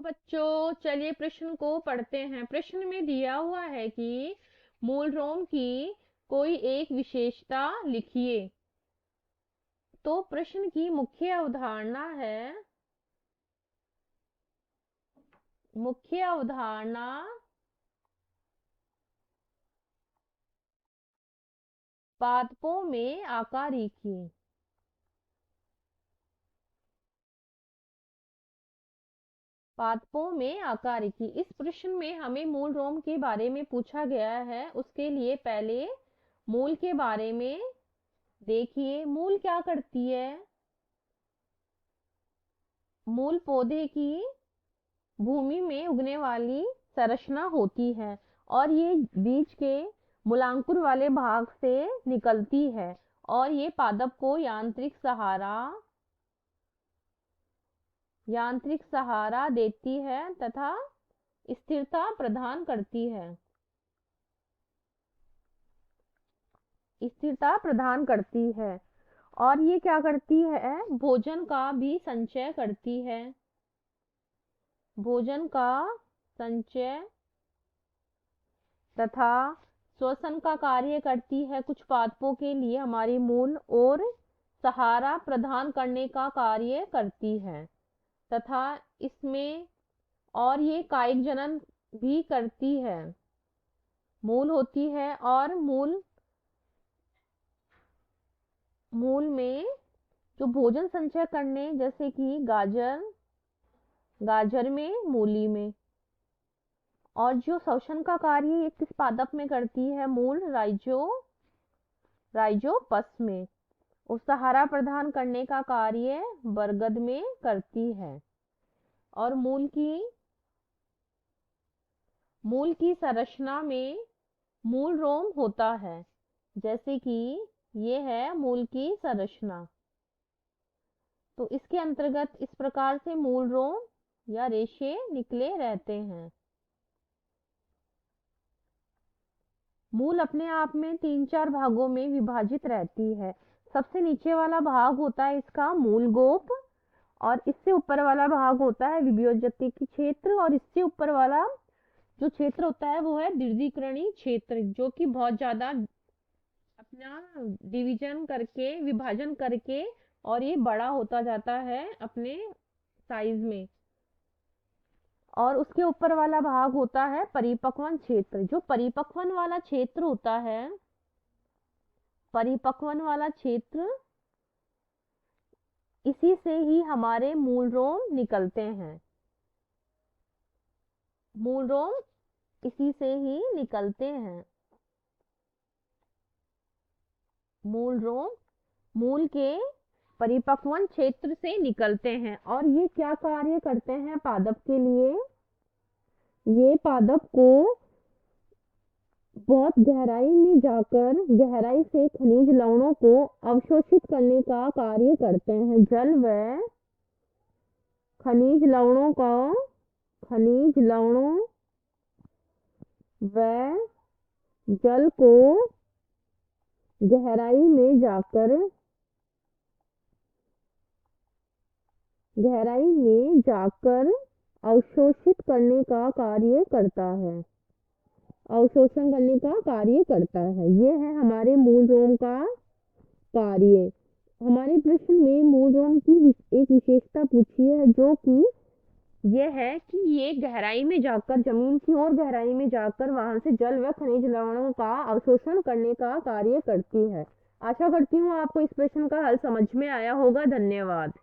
बच्चों चलिए प्रश्न को पढ़ते हैं। प्रश्न में दिया हुआ है कि मूल रोम की कोई एक विशेषता लिखिए। तो प्रश्न की मुख्य अवधारणा है, मुख्य अवधारणा पादपों में आकारिकी। पादपों में आकारिकी। इस प्रश्न में हमें मूल रोम के बारे में पूछा गया है। उसके लिए पहले मूल के बारे में देखिए। मूल क्या करती है? मूल पौधे की भूमि में उगने वाली संरचना होती है और ये बीज के मूलांकुर वाले भाग से निकलती है और ये पादप को यांत्रिक सहारा देती है तथा स्थिरता प्रदान करती है। स्थिरता प्रदान करती है और ये क्या करती है? भोजन का भी संचय करती है। भोजन का संचय तथा श्वसन का कार्य करती है कुछ पादपों के लिए हमारी मूल, और सहारा प्रदान करने का कार्य करती है तथा इसमें और ये कायिक जनन भी करती है। मूल होती है और मूल में जो भोजन संचय करने, जैसे कि गाजर में, मूली में, और जो श्वसन का कार्य ये किस पादप में करती है? मूल राइजोपस में। और सहारा प्रदान करने का कार्य बरगद में करती है। और मूल की संरचना में मूल रोम होता है, जैसे कि ये है मूल की संरचना। तो इसके अंतर्गत इस प्रकार से मूल रोम या रेशे निकले रहते हैं। मूल अपने आप में 3-4 भागों में विभाजित रहती है। सबसे नीचे वाला भाग होता है इसका मूल गोप, और इससे ऊपर वाला भाग होता है विभ्योजति की क्षेत्र, और इससे ऊपर वाला जो क्षेत्र होता है वो है द्विदीकरणी क्षेत्र, जो कि बहुत ज्यादा अपना विभाजन करके और ये बड़ा होता जाता है अपने साइज में। और उसके ऊपर वाला भाग होता है परिपक्वन क्षेत्र। जो परिपक्वन वाला क्षेत्र होता है, परिपक्वन वाला क्षेत्र, इसी से ही हमारे मूल रोम निकलते हैं। मूल रोम इसी से ही निकलते हैं। मूल रोम मूल के परिपक्वन क्षेत्र से निकलते हैं और ये क्या कार्य करते हैं पादप के लिए? ये पादप को बहुत गहराई में जाकर गहराई से खनिज लवणों को अवशोषित करने का कार्य करते हैं। जल व खनिज लवणों व जल को गहराई में जाकर अवशोषित करने का कार्य करता है। अवशोषण करने का कार्य करता है। ये है हमारे मूल रोम का कार्य। हमारे प्रश्न में मूल रोम की एक विशेषता पूछी है, जो कि ये है कि ये गहराई में जाकर, जमीन की और गहराई में जाकर वहां से जल व खनिज लवणों का अवशोषण करने का कार्य करती है। आशा करती हूँ आपको इस प्रश्न का हल समझ में आया होगा। धन्यवाद।